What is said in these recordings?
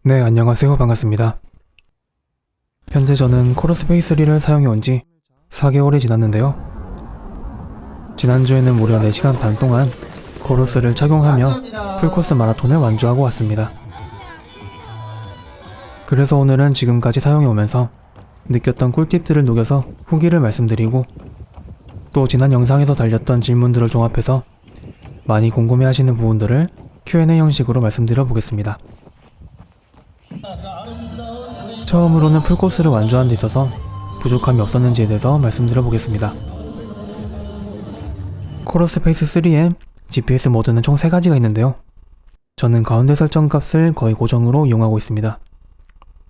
네, 안녕하세요. 반갑습니다. 현재 저는 코러스페이스 3를 사용해온 지 4개월이 지났는데요. 지난주에는 무려 4시간 반 동안 코러스를 착용하며 풀코스 마라톤을 완주하고 왔습니다. 그래서 오늘은 지금까지 사용해오면서 느꼈던 꿀팁들을 녹여서 후기를 말씀드리고, 또 지난 영상에서 달렸던 질문들을 종합해서 많이 궁금해하시는 부분들을 Q&A 형식으로 말씀드려 보겠습니다. 처음으로는 풀코스를 완주하는 데 있어서 부족함이 없었는지에 대해서 말씀드려 보겠습니다. 코러스페이스 3에 GPS 모드는 총 3가지가 있는데요. 저는 가운데 설정 값을 거의 고정으로 이용하고 있습니다.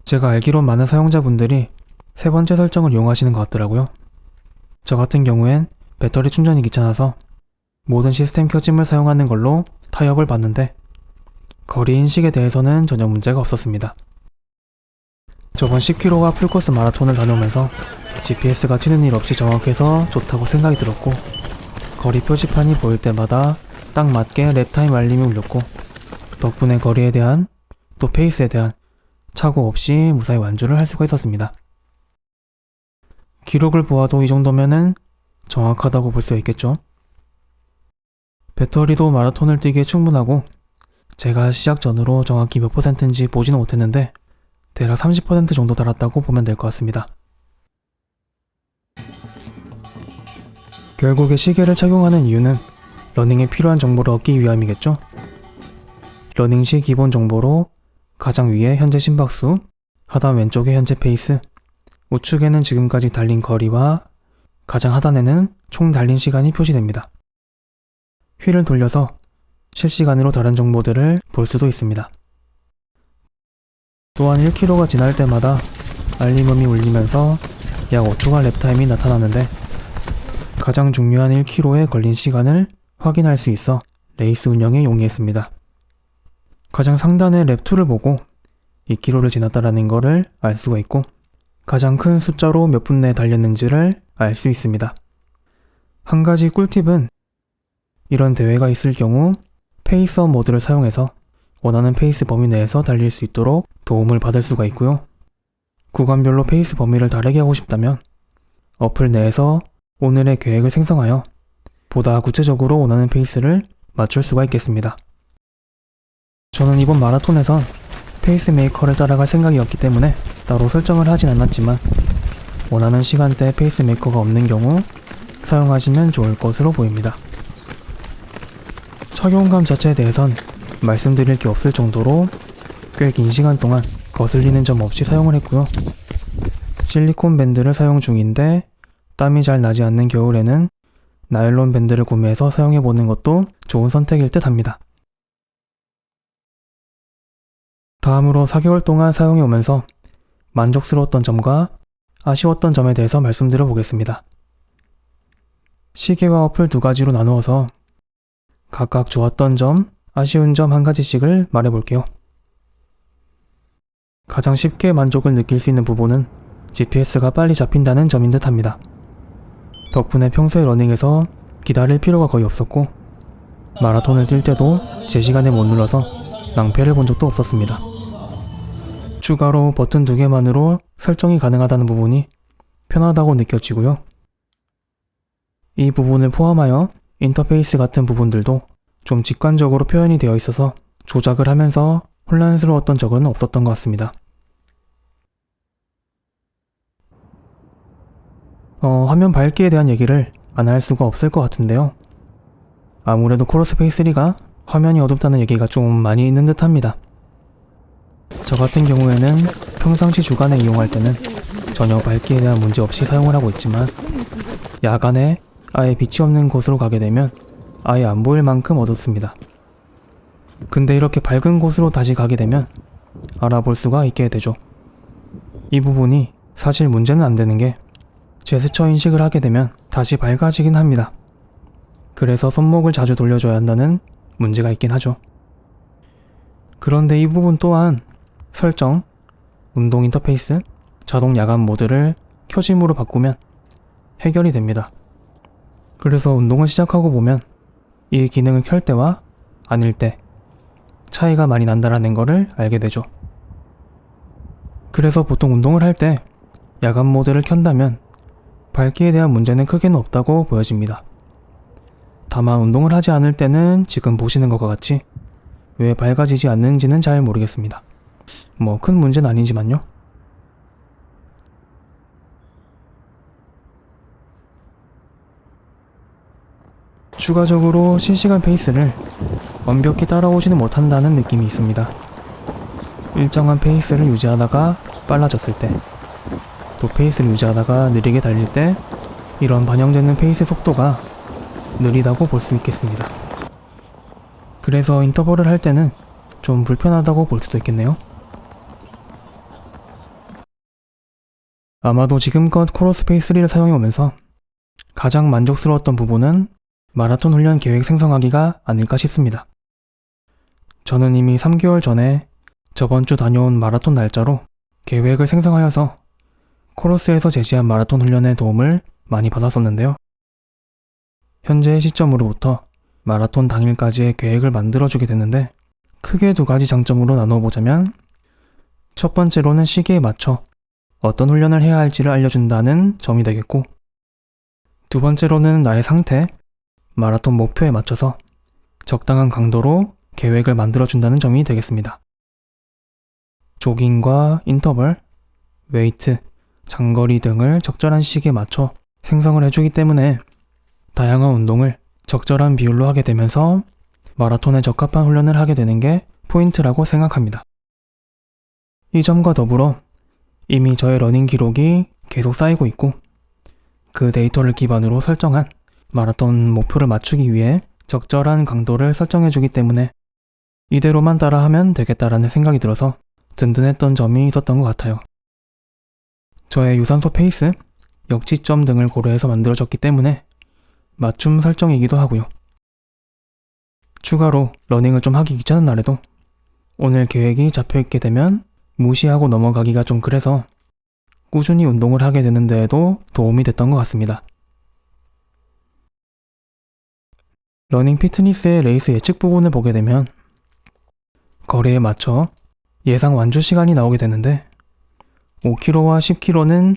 제가 알기로 많은 사용자분들이 세 번째 설정을 이용하시는 것 같더라고요. 저 같은 경우엔 배터리 충전이 귀찮아서 모든 시스템 켜짐을 사용하는 걸로 타협을 봤는데, 거리 인식에 대해서는 전혀 문제가 없었습니다. 저번 10km와 풀코스 마라톤을 다녀오면서 GPS가 튀는 일 없이 정확해서 좋다고 생각이 들었고, 거리 표지판이 보일 때마다 딱 맞게 랩타임 알림이 울렸고, 덕분에 거리에 대한 또 페이스에 대한 착오 없이 무사히 완주를 할 수가 있었습니다. 기록을 보아도 이 정도면은 정확하다고 볼 수 있겠죠. 배터리도 마라톤을 뛰기에 충분하고, 제가 시작 전으로 정확히 몇 %인지 보지는 못했는데 대략 30% 정도 달았다고 보면 될 것 같습니다. 결국에 시계를 착용하는 이유는 러닝에 필요한 정보를 얻기 위함이겠죠. 러닝 시 기본 정보로 가장 위에 현재 심박수, 하단 왼쪽에 현재 페이스, 우측에는 지금까지 달린 거리와 가장 하단에는 총 달린 시간이 표시됩니다. 휠을 돌려서 실시간으로 다른 정보들을 볼 수도 있습니다. 또한 1km가 지날 때마다 알림음이 울리면서 약 5초간 랩타임이 나타나는데, 가장 중요한 1km에 걸린 시간을 확인할 수 있어 레이스 운영에 용이했습니다. 가장 상단의 랩2를 보고 2km를 지났다라는 것을 알 수가 있고, 가장 큰 숫자로 몇 분 내에 달렸는지를 알 수 있습니다. 한 가지 꿀팁은 이런 대회가 있을 경우 페이스업 모드를 사용해서 원하는 페이스 범위 내에서 달릴 수 있도록 도움을 받을 수가 있고요. 구간별로 페이스 범위를 다르게 하고 싶다면 어플 내에서 오늘의 계획을 생성하여 보다 구체적으로 원하는 페이스를 맞출 수가 있겠습니다. 저는 이번 마라톤에선 페이스메이커를 따라갈 생각이었기 때문에 따로 설정을 하진 않았지만, 원하는 시간대에 페이스메이커가 없는 경우 사용하시면 좋을 것으로 보입니다. 착용감 자체에 대해선 말씀드릴 게 없을 정도로 꽤 긴 시간 동안 거슬리는 점 없이 사용을 했고요. 실리콘 밴드를 사용 중인데 땀이 잘 나지 않는 겨울에는 나일론 밴드를 구매해서 사용해보는 것도 좋은 선택일 듯 합니다. 다음으로 4개월 동안 사용해오면서 만족스러웠던 점과 아쉬웠던 점에 대해서 말씀드려 보겠습니다. 시계와 어플 2가지로 나누어서 각각 좋았던 점, 아쉬운 점 1가지씩을 말해볼게요. 가장 쉽게 만족을 느낄 수 있는 부분은 GPS가 빨리 잡힌다는 점인 듯 합니다. 덕분에 평소에 러닝에서 기다릴 필요가 거의 없었고, 마라톤을 뛸 때도 제 시간에 못 눌러서 낭패를 본 적도 없었습니다. 추가로 버튼 2개만으로 설정이 가능하다는 부분이 편하다고 느껴지고요. 이 부분을 포함하여 인터페이스 같은 부분들도 좀 직관적으로 표현이 되어 있어서 조작을 하면서 혼란스러웠던 적은 없었던 것 같습니다. 화면 밝기에 대한 얘기를 안 할 수가 없을 것 같은데요. 아무래도 코러스페이스 3가 화면이 어둡다는 얘기가 좀 많이 있는 듯 합니다. 저 같은 경우에는 평상시 주간에 이용할 때는 전혀 밝기에 대한 문제 없이 사용을 하고 있지만, 야간에 아예 빛이 없는 곳으로 가게 되면 아예 안 보일 만큼 어둡습니다. 근데 이렇게 밝은 곳으로 다시 가게 되면 알아볼 수가 있게 되죠. 이 부분이 사실 문제는 안 되는 게, 제스처 인식을 하게 되면 다시 밝아지긴 합니다. 그래서 손목을 자주 돌려줘야 한다는 문제가 있긴 하죠. 그런데 이 부분 또한 설정, 운동 인터페이스, 자동 야간 모드를 켜짐으로 바꾸면 해결이 됩니다. 그래서 운동을 시작하고 보면 이 기능을 켤 때와 아닐 때 차이가 많이 난다라는 거를 알게 되죠. 그래서 보통 운동을 할 때 야간 모드를 켠다면 밝기에 대한 문제는 크게는 없다고 보여집니다. 다만 운동을 하지 않을 때는 지금 보시는 것과 같이 왜 밝아지지 않는지는 잘 모르겠습니다. 뭐 큰 문제는 아니지만요. 추가적으로 실시간 페이스를 완벽히 따라오지는 못한다는 느낌이 있습니다. 일정한 페이스를 유지하다가 빨라졌을 때, 또 페이스를 유지하다가 느리게 달릴 때 이런 반영되는 페이스 속도가 느리다고 볼 수 있겠습니다. 그래서 인터벌을 할 때는 좀 불편하다고 볼 수도 있겠네요. 아마도 지금껏 코러스페이스3를 사용해오면서 가장 만족스러웠던 부분은 마라톤 훈련 계획 생성하기가 아닐까 싶습니다. 저는 이미 3개월 전에 저번 주 다녀온 마라톤 날짜로 계획을 생성하여서 코러스에서 제시한 마라톤 훈련의 도움을 많이 받았었는데요. 현재 시점으로부터 마라톤 당일까지의 계획을 만들어주게 됐는데 크게 두 가지 장점으로 나눠보자면 첫 번째로는 시기에 맞춰 어떤 훈련을 해야 할지를 알려준다는 점이 되겠고, 두 번째로는 나의 상태, 마라톤 목표에 맞춰서 적당한 강도로 계획을 만들어준다는 점이 되겠습니다. 조깅과 인터벌, 웨이트, 장거리 등을 적절한 시기에 맞춰 생성을 해주기 때문에 다양한 운동을 적절한 비율로 하게 되면서 마라톤에 적합한 훈련을 하게 되는 게 포인트라고 생각합니다. 이 점과 더불어 이미 저의 러닝 기록이 계속 쌓이고 있고 그 데이터를 기반으로 설정한 마라톤 목표를 맞추기 위해 적절한 강도를 설정해주기 때문에 이대로만 따라하면 되겠다라는 생각이 들어서 든든했던 점이 있었던 것 같아요. 저의 유산소 페이스, 역지점 등을 고려해서 만들어졌기 때문에 맞춤 설정이기도 하고요. 추가로 러닝을 좀 하기 귀찮은 날에도 오늘 계획이 잡혀있게 되면 무시하고 넘어가기가 좀 그래서 꾸준히 운동을 하게 되는 데에도 도움이 됐던 것 같습니다. 러닝 피트니스의 레이스 예측 부분을 보게 되면 거리에 맞춰 예상 완주 시간이 나오게 되는데 5km와 10km는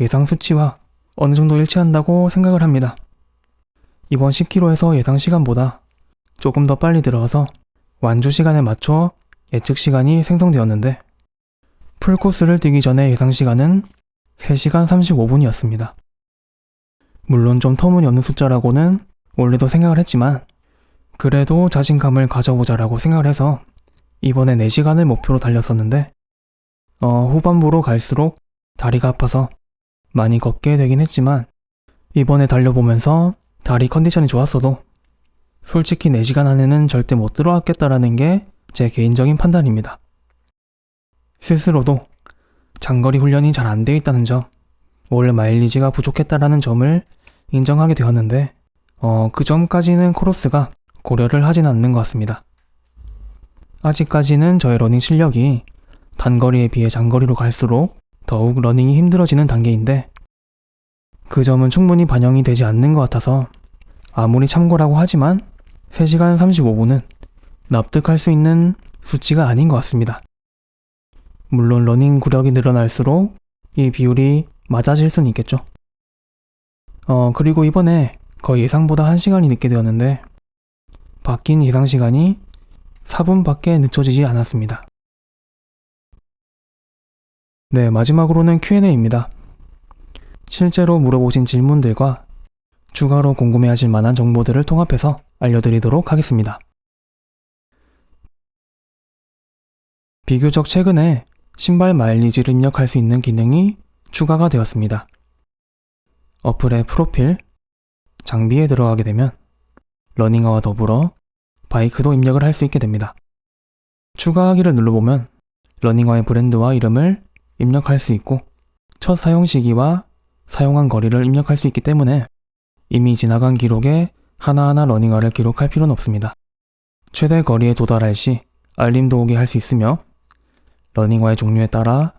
예상 수치와 어느 정도 일치한다고 생각을 합니다. 이번 10km에서 예상 시간보다 조금 더 빨리 들어가서 완주 시간에 맞춰 예측 시간이 생성되었는데 풀코스를 뛰기 전에 예상 시간은 3시간 35분이었습니다. 물론 좀 터무니없는 숫자라고는 원래도 생각을 했지만 그래도 자신감을 가져보자라고 생각을 해서 이번에 4시간을 목표로 달렸었는데 후반부로 갈수록 다리가 아파서 많이 걷게 되긴 했지만 이번에 달려보면서 다리 컨디션이 좋았어도 솔직히 4시간 안에는 절대 못 들어왔겠다라는 게 제 개인적인 판단입니다. 스스로도 장거리 훈련이 잘 안 돼 있다는 점, 올 마일리지가 부족했다라는 점을 인정하게 되었는데 그 점까지는 코러스가 고려를 하진 않는 것 같습니다. 아직까지는 저의 러닝 실력이 단거리에 비해 장거리로 갈수록 더욱 러닝이 힘들어지는 단계인데 그 점은 충분히 반영이 되지 않는 것 같아서 아무리 참고라고 하지만 3시간 35분은 납득할 수 있는 수치가 아닌 것 같습니다. 물론 러닝 구력이 늘어날수록 이 비율이 맞아질 수는 있겠죠. 그리고 이번에 거의 예상보다 1시간이 늦게 되었는데 바뀐 예상 시간이 4분밖에 늦춰지지 않았습니다. 네, 마지막으로는 Q&A입니다. 실제로 물어보신 질문들과 추가로 궁금해하실 만한 정보들을 통합해서 알려드리도록 하겠습니다. 비교적 최근에 신발 마일리지를 입력할 수 있는 기능이 추가가 되었습니다. 어플의 프로필, 장비에 들어가게 되면 러닝화와 더불어 바이크도 입력을 할 수 있게 됩니다. 추가하기를 눌러보면 러닝화의 브랜드와 이름을 입력할 수 있고 첫 사용 시기와 사용한 거리를 입력할 수 있기 때문에 이미 지나간 기록에 하나하나 러닝화를 기록할 필요는 없습니다. 최대 거리에 도달할 시 알림도 오게 할 수 있으며 러닝화의 종류에 따라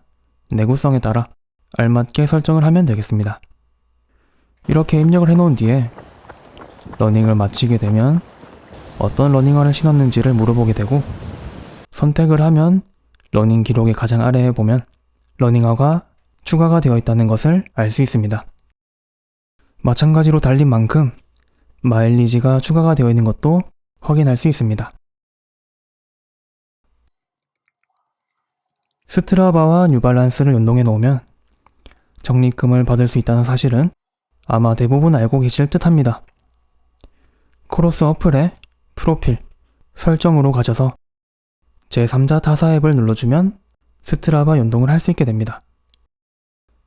내구성에 따라 알맞게 설정을 하면 되겠습니다. 이렇게 입력을 해놓은 뒤에 러닝을 마치게 되면 어떤 러닝화를 신었는지를 물어보게 되고 선택을 하면 러닝 기록의 가장 아래에 보면 러닝화가 추가가 되어 있다는 것을 알 수 있습니다. 마찬가지로 달린 만큼 마일리지가 추가가 되어 있는 것도 확인할 수 있습니다. 스트라바와 뉴발란스를 연동해 놓으면 적립금을 받을 수 있다는 사실은 아마 대부분 알고 계실 듯 합니다. 코러스 어플의 프로필, 설정으로 가셔서 제3자 타사 앱을 눌러주면 스트라바 연동을 할 수 있게 됩니다.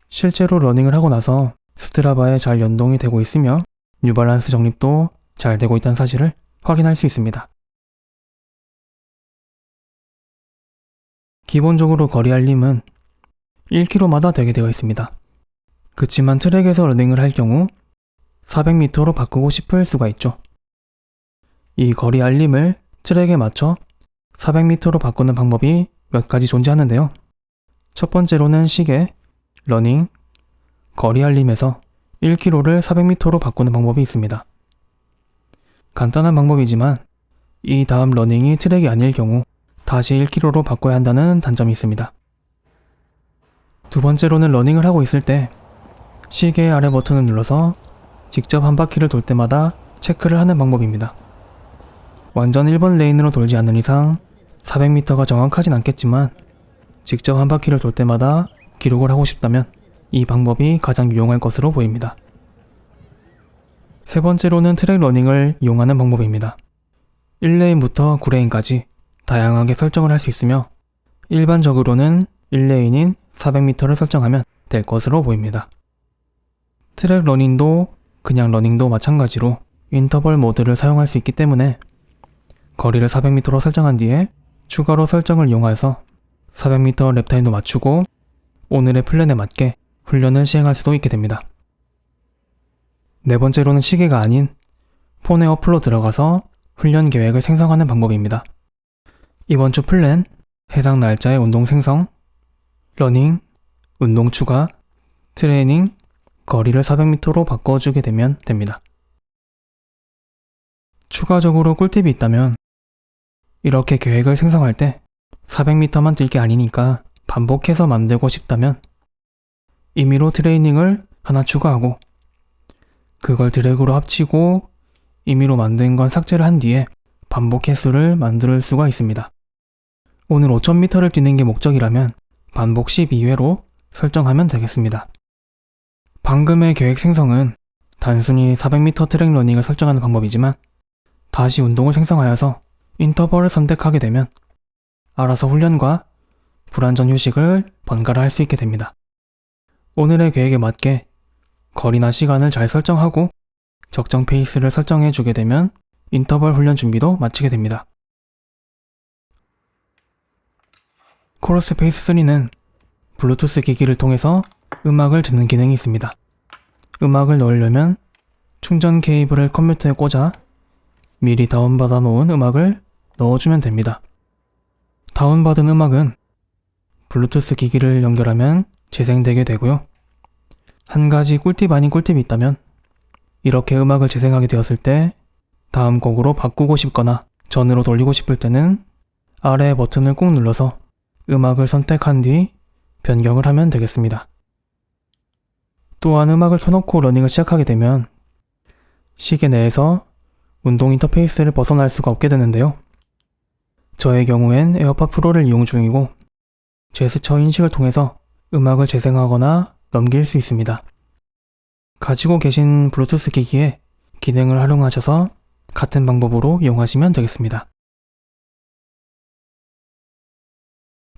실제로 러닝을 하고 나서 스트라바에 잘 연동이 되고 있으며 뉴발란스 적립도 잘 되고 있다는 사실을 확인할 수 있습니다. 기본적으로 거리 알림은 1km마다 되게 되어 있습니다. 그치만 트랙에서 러닝을 할 경우 400m로 바꾸고 싶을 수가 있죠. 이 거리 알림을 트랙에 맞춰 400m로 바꾸는 방법이 몇 가지 존재하는데요. 첫 번째로는 시계, 러닝, 거리 알림에서 1km를 400m로 바꾸는 방법이 있습니다. 간단한 방법이지만 이 다음 러닝이 트랙이 아닐 경우 다시 1km로 바꿔야 한다는 단점이 있습니다. 두 번째로는 러닝을 하고 있을 때 시계의 아래 버튼을 눌러서 직접 한 바퀴를 돌 때마다 체크를 하는 방법입니다. 완전 1번 레인으로 돌지 않는 이상 400m가 정확하진 않겠지만 직접 한 바퀴를 돌 때마다 기록을 하고 싶다면 이 방법이 가장 유용할 것으로 보입니다. 세 번째로는 트랙 러닝을 이용하는 방법입니다. 1레인부터 9레인까지 다양하게 설정을 할 수 있으며 일반적으로는 1레인인 400m를 설정하면 될 것으로 보입니다. 트랙 러닝도 그냥 러닝도 마찬가지로 인터벌 모드를 사용할 수 있기 때문에 거리를 400m로 설정한 뒤에 추가로 설정을 이용해서 400m 랩타임도 맞추고 오늘의 플랜에 맞게 훈련을 시행할 수도 있게 됩니다. 네 번째로는 시계가 아닌 폰의 어플로 들어가서 훈련 계획을 생성하는 방법입니다. 이번 주 플랜, 해당 날짜의 운동 생성, 러닝, 운동 추가, 트레이닝, 거리를 400m로 바꿔주게 되면 됩니다. 추가적으로 꿀팁이 있다면 이렇게 계획을 생성할 때 400m만 뛸 게 아니니까 반복해서 만들고 싶다면 임의로 트레이닝을 하나 추가하고 그걸 드래그로 합치고 임의로 만든 건 삭제를 한 뒤에 반복 횟수를 만들 수가 있습니다. 오늘 5000m를 뛰는 게 목적이라면 반복 12회로 설정하면 되겠습니다. 방금의 계획 생성은 단순히 400m 트랙 러닝을 설정하는 방법이지만 다시 운동을 생성하여서 인터벌을 선택하게 되면 알아서 훈련과 불완전 휴식을 번갈아 할 수 있게 됩니다. 오늘의 계획에 맞게 거리나 시간을 잘 설정하고 적정 페이스를 설정해 주게 되면 인터벌 훈련 준비도 마치게 됩니다. 코러스 페이스 3는 블루투스 기기를 통해서 음악을 듣는 기능이 있습니다. 음악을 넣으려면 충전 케이블을 컴퓨터에 꽂아 미리 다운받아 놓은 음악을 넣어주면 됩니다. 다운받은 음악은 블루투스 기기를 연결하면 재생되게 되고요. 한 가지 꿀팁 아닌 꿀팁이 있다면 이렇게 음악을 재생하게 되었을 때 다음 곡으로 바꾸고 싶거나 전으로 돌리고 싶을 때는 아래 버튼을 꾹 눌러서 음악을 선택한 뒤 변경을 하면 되겠습니다. 또한 음악을 켜놓고 러닝을 시작하게 되면 시계 내에서 운동 인터페이스를 벗어날 수가 없게 되는데요. 저의 경우엔 에어팟 프로를 이용 중이고 제스처 인식을 통해서 음악을 재생하거나 넘길 수 있습니다. 가지고 계신 블루투스 기기에 기능을 활용하셔서 같은 방법으로 이용하시면 되겠습니다.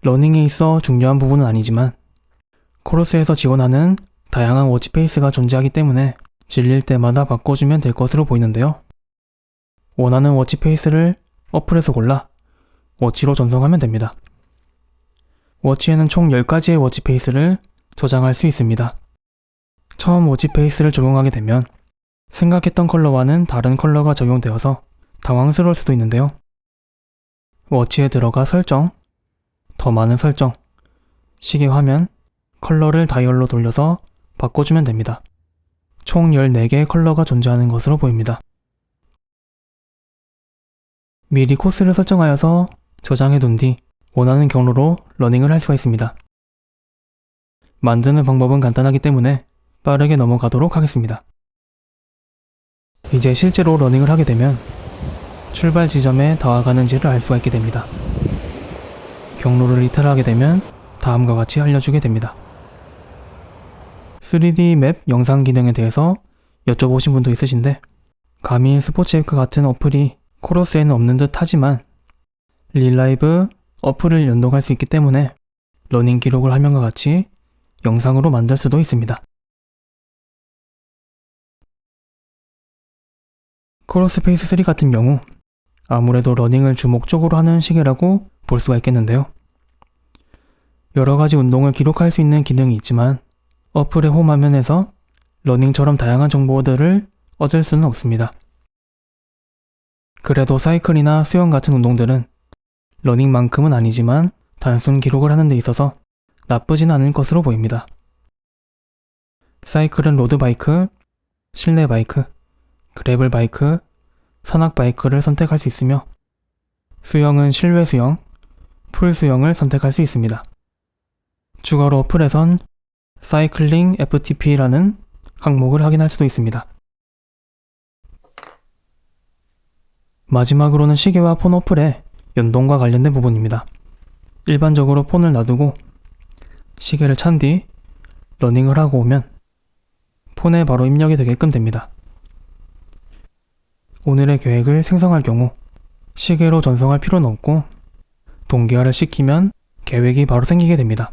러닝에 있어 중요한 부분은 아니지만 코러스에서 지원하는 다양한 워치페이스가 존재하기 때문에 질릴 때마다 바꿔주면 될 것으로 보이는데요. 원하는 워치페이스를 어플에서 골라 워치로 전송하면 됩니다. 워치에는 총 10가지의 워치페이스를 저장할 수 있습니다. 처음 워치페이스를 적용하게 되면 생각했던 컬러와는 다른 컬러가 적용되어서 당황스러울 수도 있는데요. 워치에 들어가 설정, 더 많은 설정, 시계 화면, 컬러를 다이얼로 돌려서 바꿔주면 됩니다. 총 14개의 컬러가 존재하는 것으로 보입니다. 미리 코스를 설정하여서 저장해 둔 뒤 원하는 경로로 러닝을 할 수가 있습니다. 만드는 방법은 간단하기 때문에 빠르게 넘어가도록 하겠습니다. 이제 실제로 러닝을 하게 되면 출발 지점에 다가가는지를 알 수가 있게 됩니다. 경로를 이탈하게 되면 다음과 같이 알려주게 됩니다. 3D 맵 영상 기능에 대해서 여쭤보신 분도 있으신데 가민 스포츠에크 같은 어플이 코러스에는 없는 듯 하지만 릴라이브 어플을 연동할 수 있기 때문에 러닝 기록을 화면과 같이 영상으로 만들 수도 있습니다. 크로스페이스 3 같은 경우 아무래도 러닝을 주목적으로 하는 시계라고 볼 수가 있겠는데요. 여러가지 운동을 기록할 수 있는 기능이 있지만 어플의 홈 화면에서 러닝처럼 다양한 정보들을 얻을 수는 없습니다. 그래도 사이클이나 수영 같은 운동들은 러닝만큼은 아니지만 단순 기록을 하는 데 있어서 나쁘진 않을 것으로 보입니다. 사이클은 로드바이크, 실내 바이크, 그래블 바이크, 산악 바이크를 선택할 수 있으며 수영은 실외 수영, 풀 수영을 선택할 수 있습니다. 추가로 어플에선 사이클링 FTP라는 항목을 확인할 수도 있습니다. 마지막으로는 시계와 폰 어플의 연동과 관련된 부분입니다. 일반적으로 폰을 놔두고 시계를 찬 뒤 러닝을 하고 오면 폰에 바로 입력이 되게끔 됩니다. 오늘의 계획을 생성할 경우 시계로 전송할 필요는 없고 동기화를 시키면 계획이 바로 생기게 됩니다.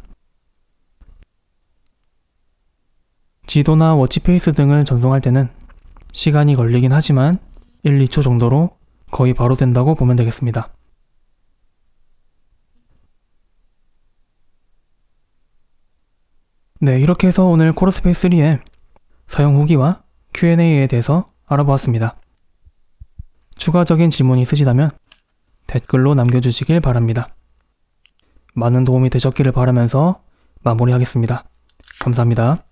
지도나 워치페이스 등을 전송할 때는 시간이 걸리긴 하지만 1, 2초 정도로 거의 바로 된다고 보면 되겠습니다. 네, 이렇게 해서 오늘 코러스페이스 3의 사용 후기와 Q&A에 대해서 알아보았습니다. 추가적인 질문이 있으시다면 댓글로 남겨주시길 바랍니다. 많은 도움이 되셨기를 바라면서 마무리하겠습니다. 감사합니다.